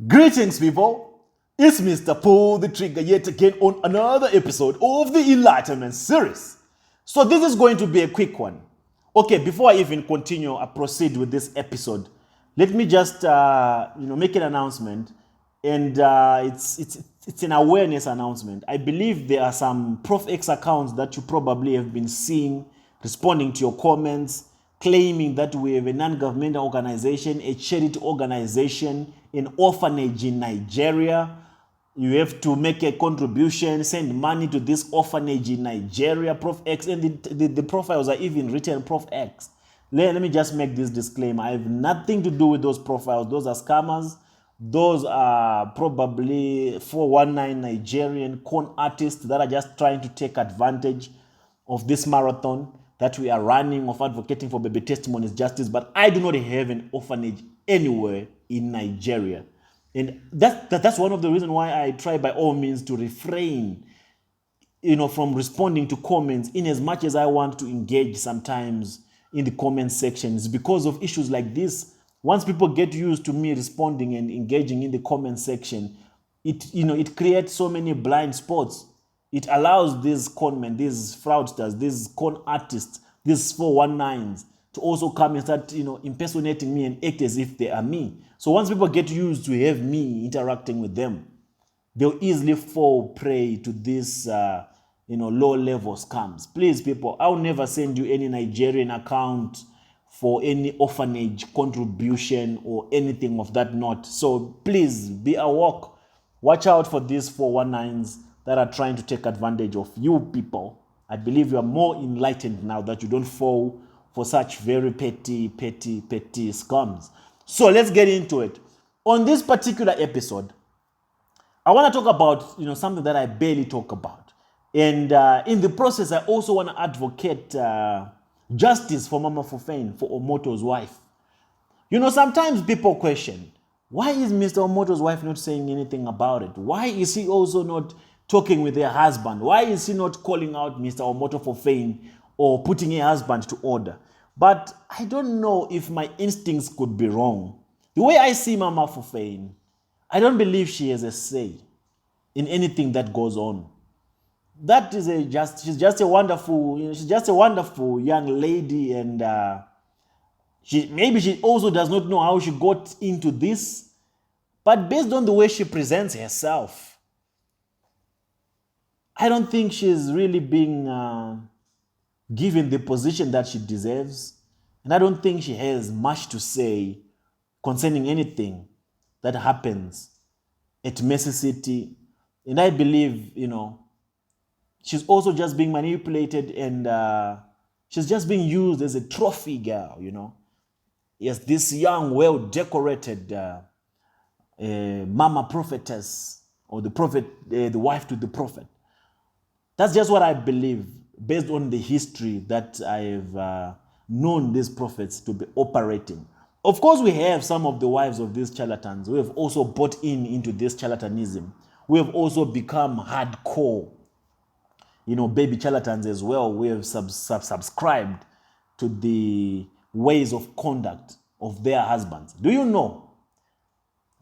Greetings, people. It's Mr. Pull the Trigger yet again on another episode of the Enlightenment series. So this is going to be a quick one. Okay, before I even continue, I proceed with this episode. Let me just make an announcement, and it's an awareness announcement. I believe there are some Prof X accounts that you probably have been seeing responding to your comments, claiming that we have a non-governmental organization, a charity organization, an orphanage in Nigeria. You have to make a contribution, send money to this orphanage in Nigeria, Prof X, and the profiles are even written Prof X. Let me just make this disclaimer. I have nothing to do with those profiles. Those are scammers. Those are probably 419 Nigerian con artists that are just trying to take advantage of this marathon that we are running of advocating for baby testimonies justice. But I do not have an orphanage anywhere in Nigeria. And that's one of the reasons why I try by all means to refrain from responding to comments in as much as I want to engage sometimes in the comment sections because of issues like this. Once people get used to me responding and engaging in the comment section, it creates so many blind spots. It allows these conmen, these fraudsters, these con artists, these 419s to also come and start impersonating me and act as if they are me. So once people get used to have me interacting with them, they'll easily fall prey to this low-level scams. Please, people, I'll never send you any Nigerian account for any orphanage contribution or anything of that note. So please be awoke. Watch out for these 419s that are trying to take advantage of you people. I believe you are more enlightened now that you don't fall for such very petty scams. So let's get into it. On this particular episode, I want to talk about something that I barely talk about. And in the process, I also want to advocate justice for Mama Fufeyin, for Omoto's wife. Sometimes people question, why is Mr. Omoto's wife not saying anything about it? Why is he also not talking with her husband? Why is he not calling out Mr. Omoto Fufeyin or putting her husband to order? But I don't know if my instincts could be wrong. The way I see Mama Fufeyin, I don't believe she has a say in anything that goes on. That is she's just a wonderful young lady, and maybe she also does not know how she got into this, but based on the way she presents herself, I don't think she's really being given the position that she deserves, and I don't think she has much to say concerning anything that happens at Mercy City. And I believe, she's also just being manipulated, and she's just being used as a trophy girl, Yes, this young, well-decorated mama prophetess, or the prophet, the wife to the prophet. That's just what I believe, based on the history that I've known these prophets to be operating. Of course, we have some of the wives of these charlatans who have also bought into this charlatanism. We have also become hardcore, baby charlatans as well. We have subscribed to the ways of conduct of their husbands. Do you know?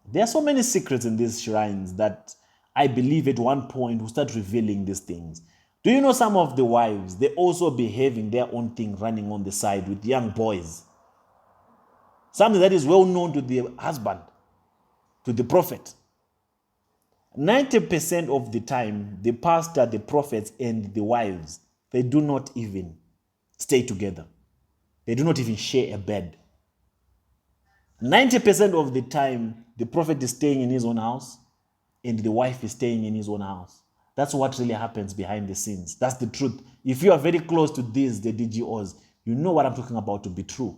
There are so many secrets in these shrines that I believe at one point we'll start revealing these things. Do you know some of the wives, they also be having their own thing running on the side with young boys? Something that is well known to the husband, to the prophet. 90% of the time, the pastor, the prophets, and the wives, they do not even stay together. They do not even share a bed. 90% of the time, the prophet is staying in his own house, and the wife is staying in his own house. That's what really happens behind the scenes. That's the truth. If you are very close to the DGOs, you know what I'm talking about to be true.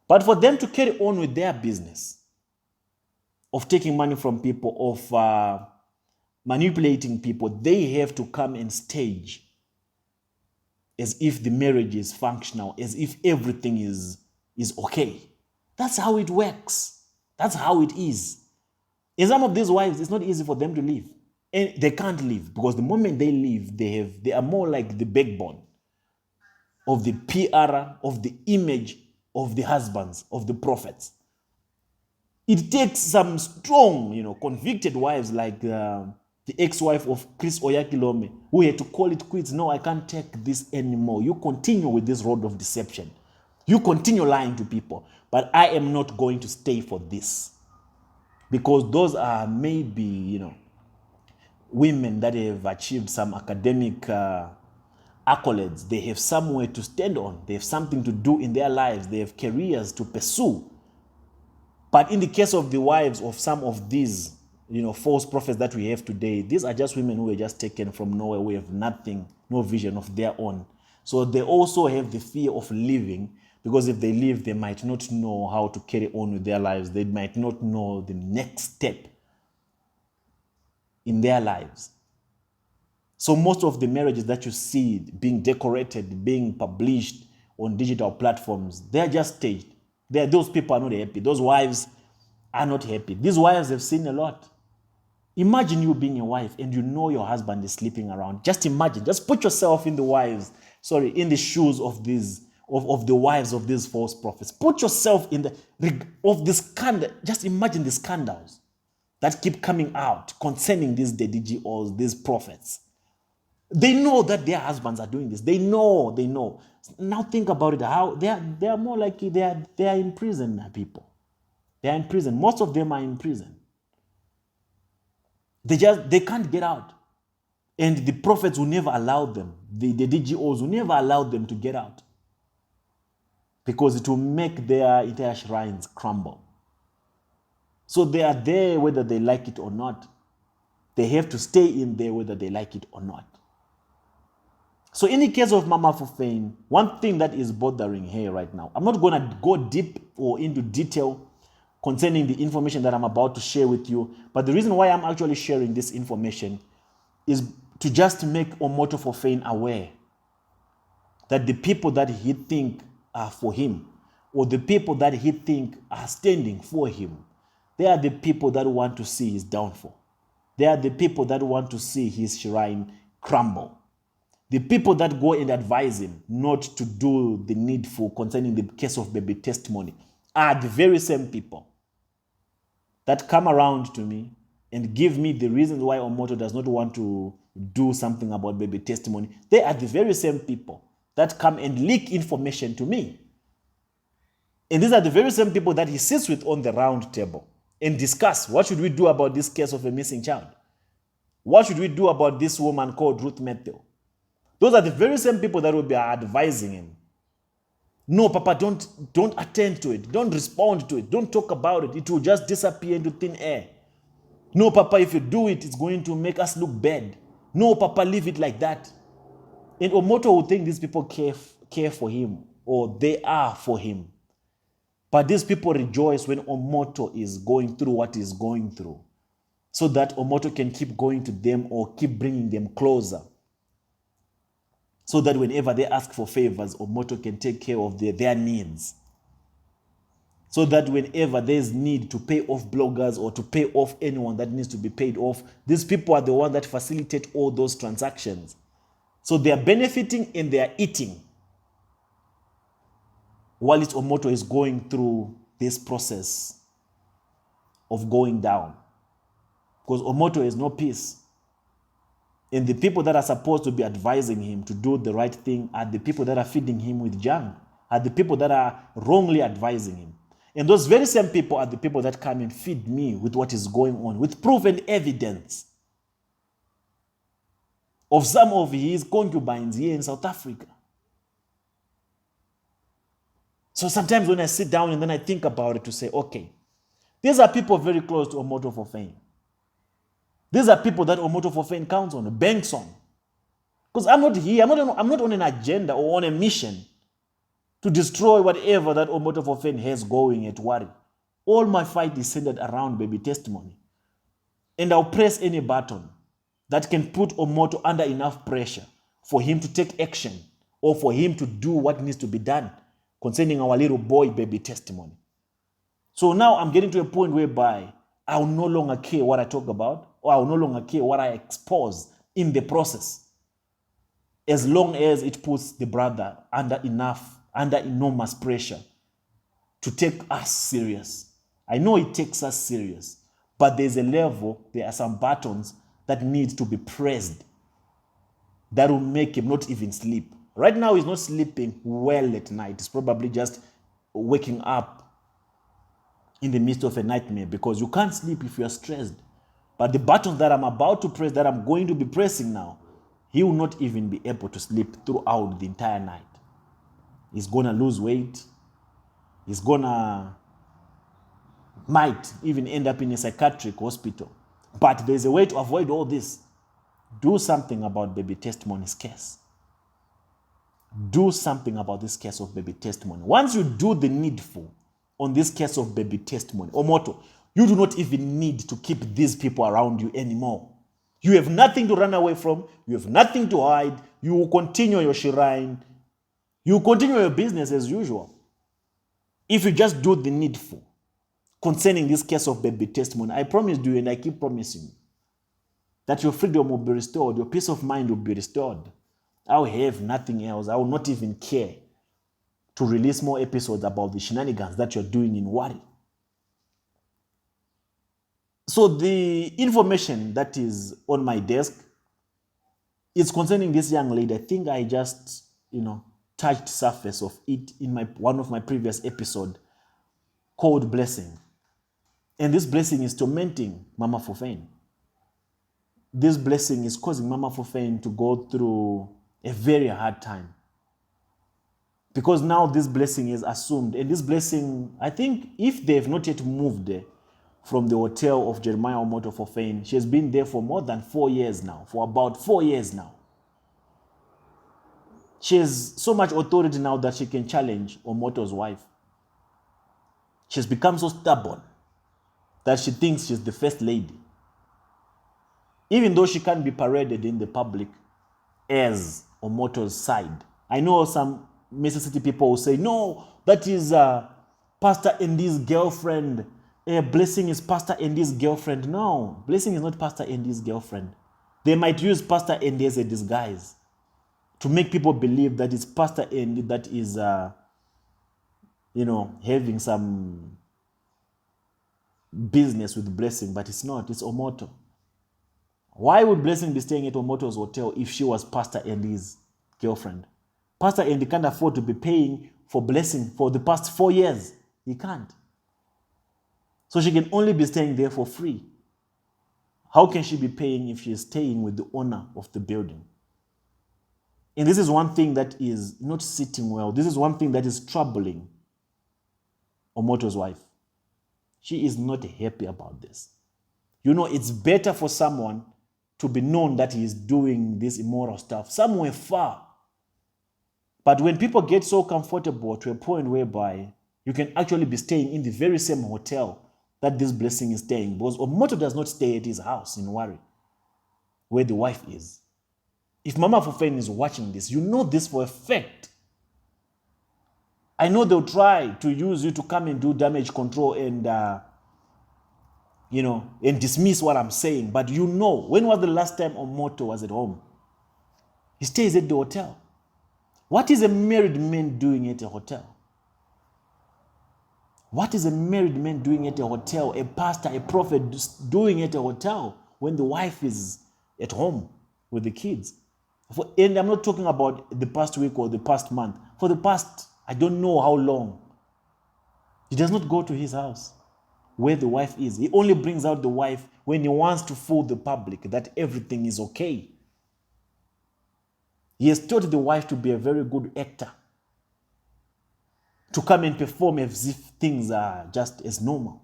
But for them to carry on with their business of taking money from people, of manipulating people, they have to come and stage as if the marriage is functional, as if everything is okay. That's how it works. That's how it is. In some of these wives, it's not easy for them to leave. And they can't leave, because the moment they leave, they are more like the backbone of the PR, of the image of the husbands, of the prophets. It takes some strong, convicted wives like the ex-wife of Chris Oyakilome, who had to call it quits. No, I can't take this anymore. You continue with this road of deception. You continue lying to people. But I am not going to stay for this. Because those are maybe, women that have achieved some academic accolades. They have somewhere to stand on. They have something to do in their lives. They have careers to pursue. But in the case of the wives of some of these, false prophets that we have today, these are just women who were just taken from nowhere, who have nothing, no vision of their own. So they also have the fear of leaving, because if they leave, they might not know how to carry on with their lives. They might not know the next step in their lives. So most of the marriages that you see being decorated, being published on digital platforms, they're just staged. Those people are not happy. Those wives are not happy. These wives have seen a lot. Imagine you being a wife and you know your husband is sleeping around. Just imagine. Just put yourself in the shoes of the wives of these false prophets. Put yourself in of this scandal. Just imagine the scandals that keep coming out concerning these DDGOs, these prophets. They know that their husbands are doing this. They know. Now think about it. How they are more likely they are in prison, people. They are in prison. Most of them are in prison. They can't get out. And the prophets will never allow them. The DGOs will never allow them to get out. Because it will make their entire shrines crumble. So they are there whether they like it or not. They have to stay in there whether they like it or not. So in the case of Mama Fufeyin, one thing that is bothering her right now, I'm not going to go deep or into detail concerning the information that I'm about to share with you, but the reason why I'm actually sharing this information is to just make Omoto Fufeyin aware that the people that he think are for him, or the people that he think are standing for him, they are the people that want to see his downfall. They are the people that want to see his shrine crumble. The people that go and advise him not to do the needful concerning the case of baby testimony are the very same people that come around to me and give me the reasons why Omoto does not want to do something about baby testimony. They are the very same people that come and leak information to me. And these are the very same people that he sits with on the round table and discuss, what should we do about this case of a missing child? What should we do about this woman called Ruth Matthew? Those are the very same people that will be advising him. No, Papa, don't attend to it. Don't respond to it. Don't talk about it. It will just disappear into thin air. No, Papa, if you do it, it's going to make us look bad. No, Papa, leave it like that. And Omoto will think these people care for him, or they are for him. But these people rejoice when Omoto is going through what he's going through, so that Omoto can keep going to them or keep bringing them closer. So that whenever they ask for favors, Omoto can take care of their needs. So that whenever there's need to pay off bloggers or to pay off anyone that needs to be paid off, these people are the ones that facilitate all those transactions. So they are benefiting and they are eating, while Omoto is going through this process of going down. Because Omoto has no peace. And the people that are supposed to be advising him to do the right thing are the people that are feeding him with junk, are the people that are wrongly advising him. And those very same people are the people that come and feed me with what is going on, with proof and evidence of some of his concubines here in South Africa. So sometimes when I sit down and then I think about it to say, okay, these are people very close to Omoto Fufeyin. These are people that Omoto Fufeyin counts on, banks on. Because I'm not here, I'm not on an agenda or on a mission to destroy whatever that Omoto Fufeyin has going at Wari. All my fight is centered around baby testimony. And I'll press any button that can put Omoto under enough pressure for him to take action or for him to do what needs to be done concerning our little boy baby testimony. So now I'm getting to a point whereby I will no longer care what I talk about, or I will no longer care what I expose in the process, as long as it puts the brother under enormous pressure to take us serious I know it takes us serious, but there's a level, there are some buttons that need to be pressed that will make him not even sleep. Right now, he's not sleeping well at night. He's probably just waking up in the midst of a nightmare because you can't sleep if you are stressed. But the buttons that I'm about to press, that I'm going to be pressing now, he will not even be able to sleep throughout the entire night. He's going to lose weight. He's going to, might even end up in a psychiatric hospital. But there's a way to avoid all this. Do something about baby testimony's case. Do something about this case of baby testimony. Once you do the needful on this case of baby testimony, Omoto, you do not even need to keep these people around you anymore. You have nothing to run away from. You have nothing to hide. You will continue your shrine. You will continue your business as usual. If you just do the needful concerning this case of baby testimony, I promise you and I keep promising you that your freedom will be restored, your peace of mind will be restored. I will have nothing else. I will not even care to release more episodes about the shenanigans that you're doing in Wari. So the information that is on my desk is concerning this young lady. I think I just, touched surface of it in one of my previous episode called Blessing. And this blessing is tormenting Mama Fufeyin. This blessing is causing Mama Fufeyin to go through a very hard time. Because now this blessing is assumed. And this blessing, I think if they have not yet moved from the hotel of Jeremiah Omoto Fufeyin, she has been there for more than 4 years now, for about 4 years now. She has so much authority now that she can challenge Omoto's wife. She has become so stubborn that she thinks she's the first lady. Even though she can't be paraded in the public as Omoto's side. I know some Mississippi people will say, no, that is Pastor Andy's girlfriend. Blessing is Pastor Andy's girlfriend. No, Blessing is not Pastor Andy's girlfriend. They might use Pastor Andy as a disguise to make people believe that it's Pastor Andy that is, having some business with Blessing, but it's not. It's Omoto. Why would Blessing be staying at Omoto's hotel if she was Pastor Andy's girlfriend? Pastor Andy can't afford to be paying for Blessing for the past 4 years. He can't. So she can only be staying there for free. How can she be paying if she is staying with the owner of the building? And this is one thing that is not sitting well. This is one thing that is troubling Omoto's wife. She is not happy about this. It's better for someone to be known that he is doing this immoral stuff somewhere far. But when people get so comfortable to a point whereby you can actually be staying in the very same hotel that this blessing is staying, because Omoto does not stay at his house in Wari, where the wife is. If Mama Fufeyin is watching this, you know this for a fact. I know they'll try to use you to come and do damage control and dismiss what I'm saying. But when was the last time Omoto was at home? He stays at the hotel. What is a married man doing at a hotel? What is a married man doing at a hotel? A pastor, a prophet doing at a hotel when the wife is at home with the kids? And I'm not talking about the past week or the past month. For the past, I don't know how long. He does not go to his house where the wife is. He only brings out the wife when he wants to fool the public that everything is okay. He has taught the wife to be a very good actor, to come and perform as if things are just as normal.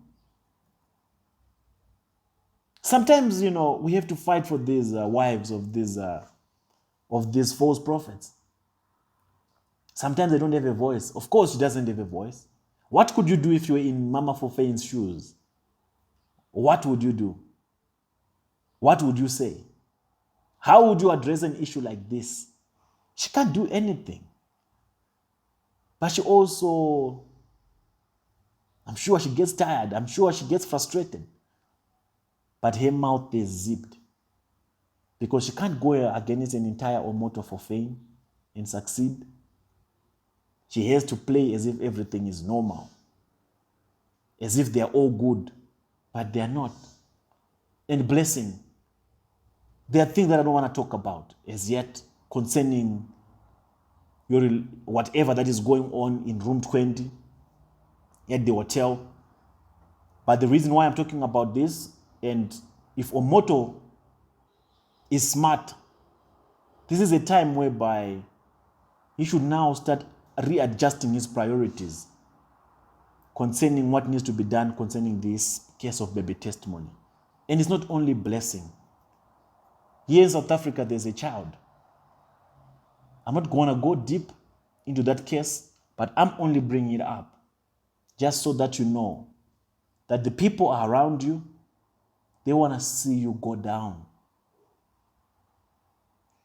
Sometimes, we have to fight for these wives of these false prophets. Sometimes they don't have a voice. Of course, she doesn't have a voice. What could you do if you were in Mama Fufeyin's shoes? What would you do? What would you say? How would you address an issue like this? She can't do anything. But she also, I'm sure she gets tired. I'm sure she gets frustrated. But her mouth is zipped. Because she can't go against an entire Omoto Fufeyin and succeed. She has to play as if everything is normal. as if they are all good, but they are not. And blessing, there are things that I don't want to talk about as yet concerning your whatever that is going on in room 20 at the hotel. But the reason why I'm talking about this, and if Omoto is smart, this is a time whereby he should now start readjusting his priorities concerning what needs to be done concerning this case of baby testimony. And it's not only blessing. Here in South Africa, there's a child. I'm not going to go deep into that case, but I'm only bringing it up just so that you know that the people around you, they want to see you go down.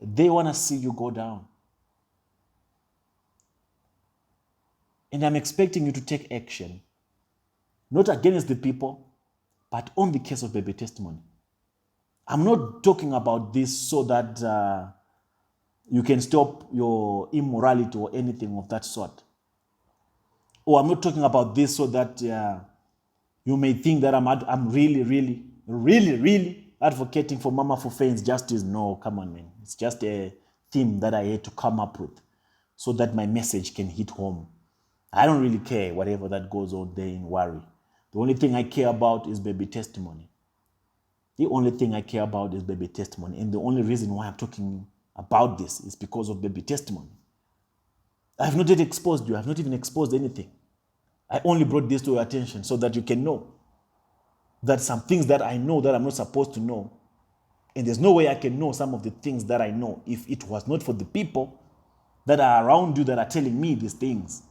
They want to see you go down. And I'm expecting you to take action, not against the people, but on the case of baby testimony. I'm not talking about this so that you can stop your immorality or anything of that sort. Or I'm not talking about this so that you may think that I'm really advocating for Mama Fufeyin's justice. No, come on, man. It's just a theme that I had to come up with so that my message can hit home. I don't really care whatever that goes on there in Wari. The only thing I care about is baby testimony. The only thing I care about is baby testimony. And the only reason why I'm talking about this is because of baby testimony. I have not yet exposed you. I have not even exposed anything. I only brought this to your attention so that you can know that some things that I know that I'm not supposed to know. And there's no way I can know some of the things that I know if it was not for the people that are around you that are telling me these things.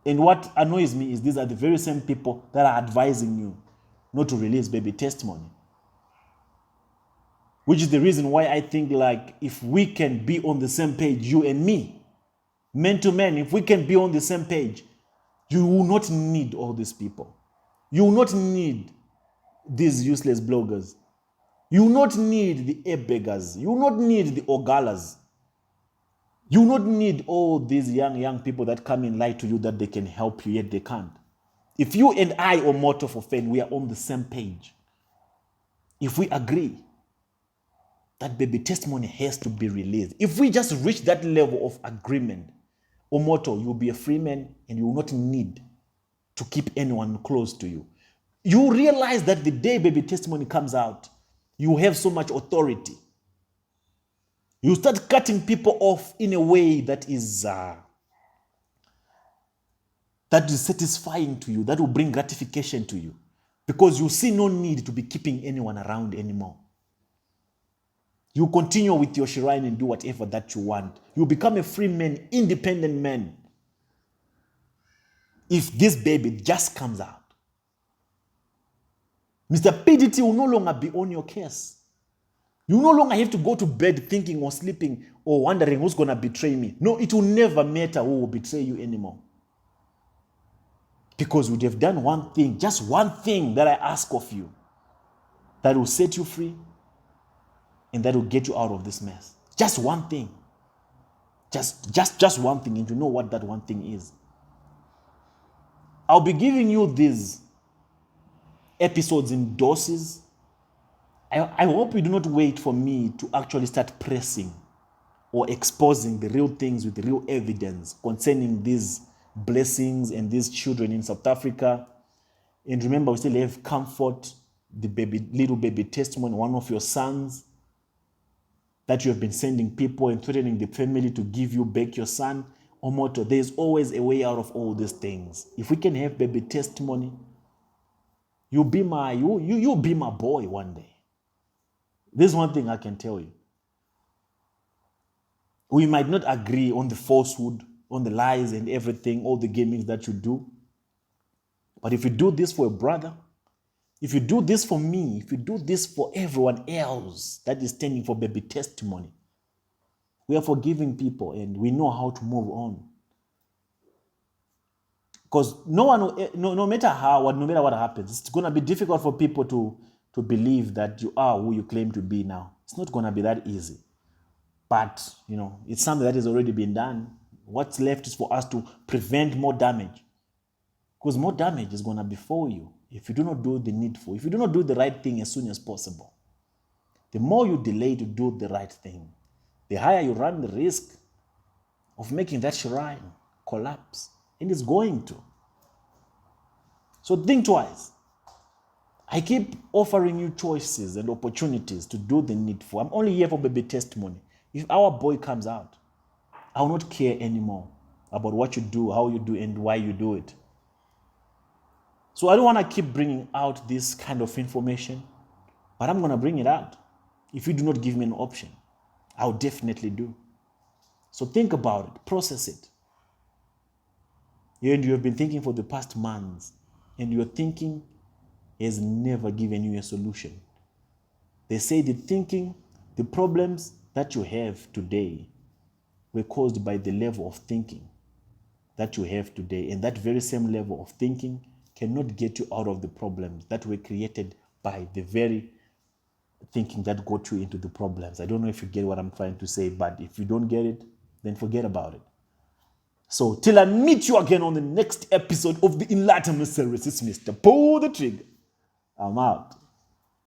And what annoys me is these are the very same people that are advising you not to release baby testimony. Which is the reason why I think like if we can be on the same page, you and me, man to man, if we can be on the same page, you will not need all these people. You will not need these useless bloggers. You will not need the air beggars. You will not need the ogalas. You will not need all these young people that come and lie to you that they can help you, yet they can't. If you and I, Omoto Fufeyin, we are on the same page, if we agree that baby testimony has to be released, if we just reach that level of agreement, Omoto, you'll be a free man and you will not need to keep anyone close to you. You realize that the day baby testimony comes out, you have so much authority. You start cutting people off in a way that is satisfying to you, that will bring gratification to you, because you see no need to be keeping anyone around anymore. You continue with your shrine and do whatever that you want. You become a free man, independent man. If this baby just comes out, Mr. PDT will no longer be on your case. You no longer have to go to bed thinking or sleeping or wondering who's going to betray me. No, it will never matter who will betray you anymore. Because you would have done one thing, just one thing that I ask of you, that will set you free and that will get you out of this mess. Just one thing. Just one thing, and you know what that one thing is. I'll be giving you these episodes in doses. I hope you do not wait for me to actually start pressing or exposing the real things with real evidence concerning these blessings and these children in South Africa. And remember, we still have Comfort, the little baby testimony, one of your sons that you have been sending people and threatening the family to give you back your son. Omoto, there's always a way out of all these things. If we can have baby testimony, you'll be my boy one day. This is one thing I can tell you. We might not agree on the falsehood, on the lies and everything, all the gamings that you do. But if you do this for a brother, if you do this for me, if you do this for everyone else that is standing for baby testimony, we are forgiving people and we know how to move on. Because no matter what happens, it's going to be difficult for people to believe that you are who you claim to be now. It's not going to be that easy. But, it's something that has already been done. What's left is for us to prevent more damage. Because more damage is going to befall you if you do not do the needful, if you do not do the right thing as soon as possible. The more you delay to do the right thing, the higher you run the risk of making that shrine collapse. And it's going to. So think twice. I keep offering you choices and opportunities to do the needful. I'm only here for baby testimony. If our boy comes out, I will not care anymore about what you do, how you do, and why you do it. So I don't want to keep bringing out this kind of information, but I'm going to bring it out. If you do not give me an option, I'll definitely do. So think about it, process it. And you have been thinking for the past months, and your thinking has never given you a solution. They say the problems that you have today were caused by the level of thinking that you have today. And that very same level of thinking cannot get you out of the problems that were created by the very thinking that got you into the problems. I don't know if you get what I'm trying to say, but if you don't get it, then forget about it. So till I meet you again on the next episode of the Enlightenment series, it's Mr. Pull the Trigger. I'm out.